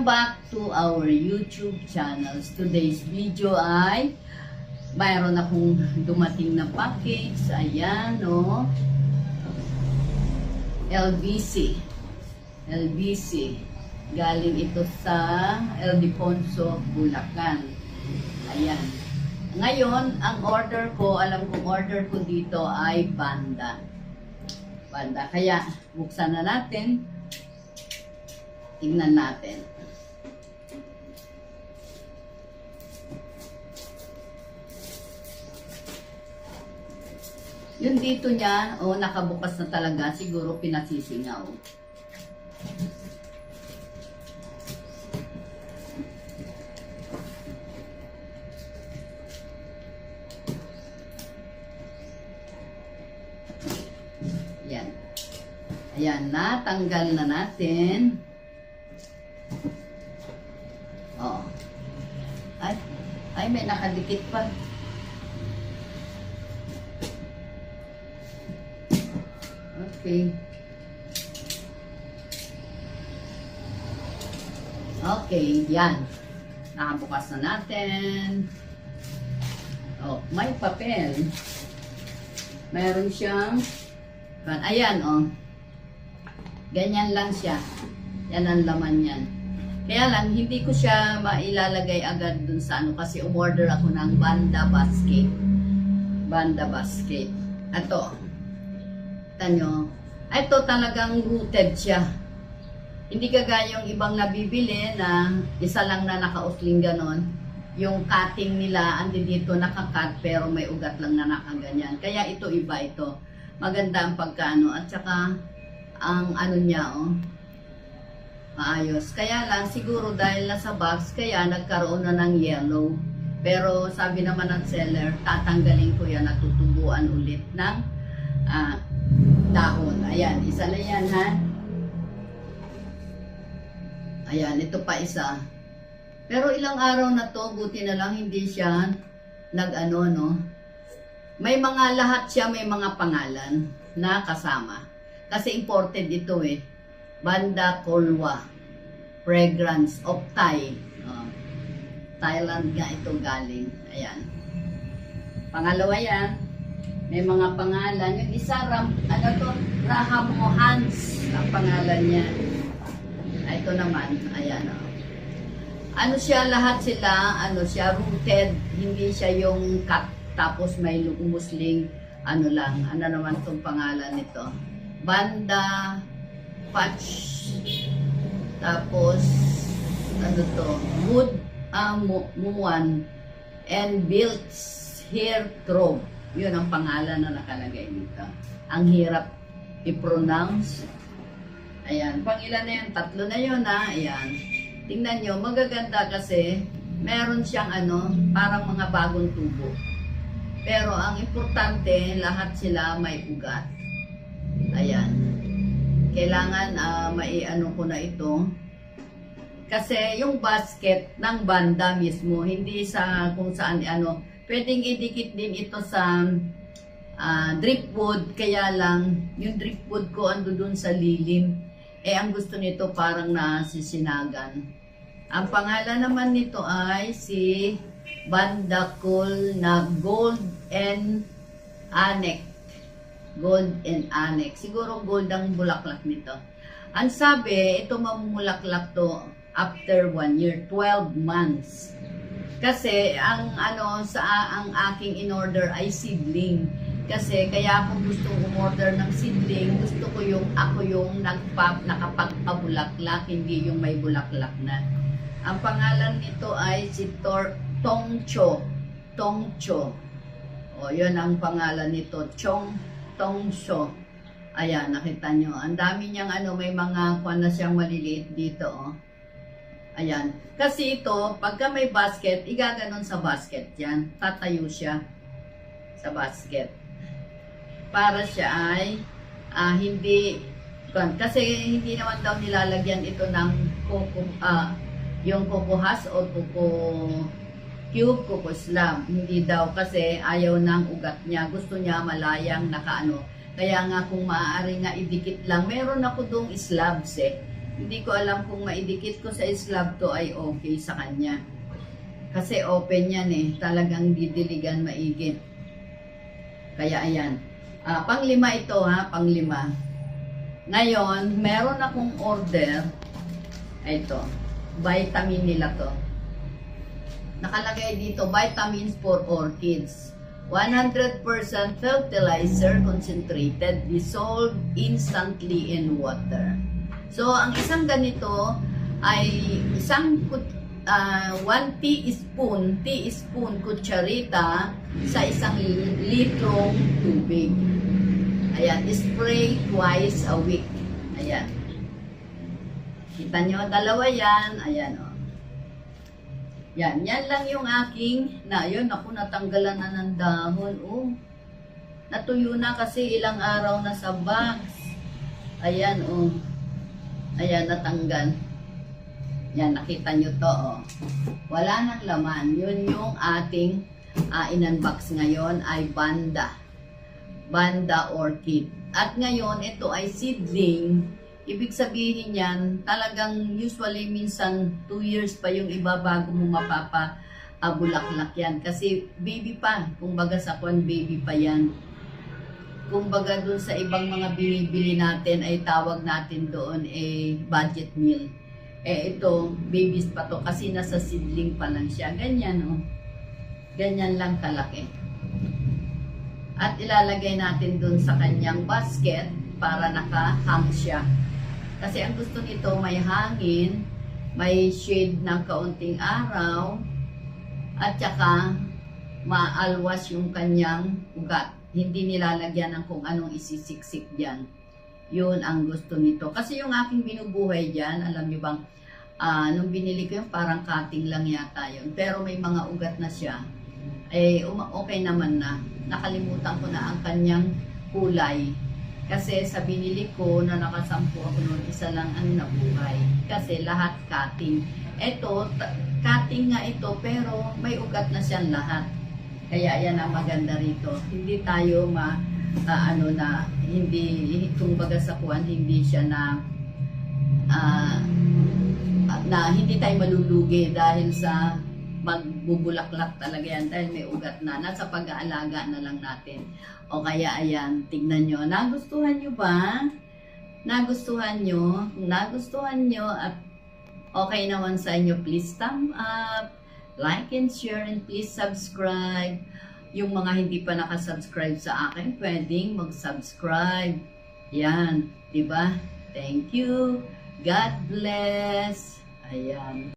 Welcome back to our YouTube channels. Today's video ay mayroon akong dumating na package. Ayan, no? LBC. Galing ito sa Ildefonso, Bulacan. Ayan. Ngayon, ang order ko, alam kong order ko dito ay banda. Kaya, buksan na natin. Tingnan natin. Yung dito niya, nakabukas na talaga. Siguro pinasisingaw. Yan. Ayan, natanggal na natin. Oh. Ay, may nakadikit pa. Okay. Okay, yan. Nakabukas na natin. Oh, may papel. Meron siyang, ayan, ganyan lang siya. Yan ang laman yan. Kaya lang, hindi ko siya mailalagay agad dun sa kasi umorder ako ng banda basket. Ito. Tanyo. Ito talagang rooted siya. Hindi kagaya yung ibang nabibili na isa lang na nakausling ganon. Yung cutting nila, andi dito nakakat pero may ugat lang na nakaganyan. Kaya ito iba ito. Maganda ang pagkano. At saka, ang niya, maayos. Kaya lang, siguro dahil nasa box, kaya nagkaroon na ng yellow. Pero sabi naman ng seller, tatanggalin ko yan at tutubuan ulit ng dahon. Ayan, isa na yan, ha? Ayan, ito pa isa. Pero ilang araw na to, buti na lang hindi siya no? May mga lahat siya, may mga pangalan na kasama. Kasi imported ito Banda Kolwa Fragrance of Thai. Thailand nga ito galing. Ayan. Pangalawa yan. May mga pangalan. Yung isa, Rahamo Hans ang pangalan niya. Ito naman. Ayan. Ano siya, lahat sila, rooted. Hindi siya yung cut. Tapos may umusling, lang. Ano naman itong pangalan nito? Banda Patch. Tapos, Wood Muan and Built Hair Trove. Yun ang pangalan na nakalagay dito. Ang hirap i-pronounce. Ayan. Pangilan na yan? 3 na yun, ha? Ayan. Tingnan nyo, magaganda kasi meron siyang parang mga bagong tubo. Pero ang importante, lahat sila may ugat. Ayan. Kailangan maiano ko na ito. Kasi yung basket ng banda mismo, hindi sa kung saan pwedeng idikit din ito sa driftwood. Kaya lang, yung driftwood ko ando dun sa lilim. Ang gusto nito parang nasisinagan. Ang pangalan naman nito ay si Banda Cool na Gold and Annex. Siguro gold ang bulaklak nito. Ang sabi, ito mamumulaklak to after 1 year, 12 months. Kasi ang ang aking in-order ay seedling. Kasi kaya ako gustong umorder ng seedling, gusto ko ako yung nakapagpabulaklak, hindi yung may bulaklak na. Ang pangalan nito ay si Tongcho. Yun ang pangalan nito, Tongcho. Ayan, nakita nyo. Ang dami niyang may mga na siyang maliliit dito, Ayan. Kasi ito, pagka may basket, igaganon sa basket yan. Tatayo siya sa basket. Para siya ay hindi, kasi hindi naman daw nilalagyan ito ng yung kukuhas o cube, kukuslam. Hindi daw kasi ayaw ng ugat niya. Gusto niya malayang nakaano. Kaya nga kung maaari nga idikit lang, meron ako dong slabs Hindi ko alam kung maidikit ko sa slab to ay okay sa kanya. Kasi open yan eh. Talagang didiligan maigit. Kaya ayan. Panglima ito ha, panglima. Ngayon, meron akong order. Ito. Vitamin nila to. Nakalagay dito, vitamins for orchids. 100% fertilizer concentrated, dissolved instantly in water. So, ang isang ganito ay isang 1 teaspoon kutsarita sa isang litrong tubig. Ayan, spray twice a week. Ayan. Kita nyo, dalawa yan. Ayan, o. Yan, yan lang yung aking, yun, ako natanggalan na ng dahon, oh. Natuyo na kasi ilang araw na sa box. Ayan, oh. Ayan, natanggal. Yan, nakita nyo to, oh. Wala nang laman. Yun yung ating in-unbox ngayon ay Banda. Banda Orchid. At ngayon, ito ay seedling. Ibig sabihin yan, talagang usually minsan 2 years pa yung iba bago mo mapapabulaklak yan. Kasi baby pa. Kumbaga sa kwan, baby pa yan. Kumbaga dun sa ibang mga binibili natin ay tawag natin doon budget meal. Ito, babies pa to kasi nasa seedling pa lang siya. Ganyan, oh. Ganyan lang kalaki. At ilalagay natin dun sa kanyang basket para naka-hang siya. Kasi ang gusto nito may hangin, may shade ng kaunting araw, at saka maalwas yung kanyang ugat. Hindi nilalagyan ng kung anong isisiksik dyan. Yun ang gusto nito. Kasi yung aking binubuhay dyan, alam nyo bang, nung binili ko yung parang cutting lang yata yun. Pero may mga ugat na siya. Okay naman na. Nakalimutan ko na ang kanyang kulay. Kasi sa binili ko na nakasampu ako noon, isa lang ang nabuhay. Kasi lahat cutting. Ito, cutting nga ito, pero may ugat na siyang lahat. Kaya yan ang maganda rito. Hindi tayo hindi, kumbaga sa kuwan, hindi siya hindi tayo malulugi dahil sa magbubulaklak talaga yan dahil may ugat na. Nasa pag-aalaga na lang natin. O kaya ayan, tignan nyo. Nagustuhan nyo ba? Nagustuhan nyo? Kung nagustuhan nyo at okay naman sa inyo, please thumb up, like and share, and please subscribe. Yung mga hindi pa nakasubscribe sa akin, pwedeng mag-subscribe. Yan, diba? Thank you. God bless. Ayan.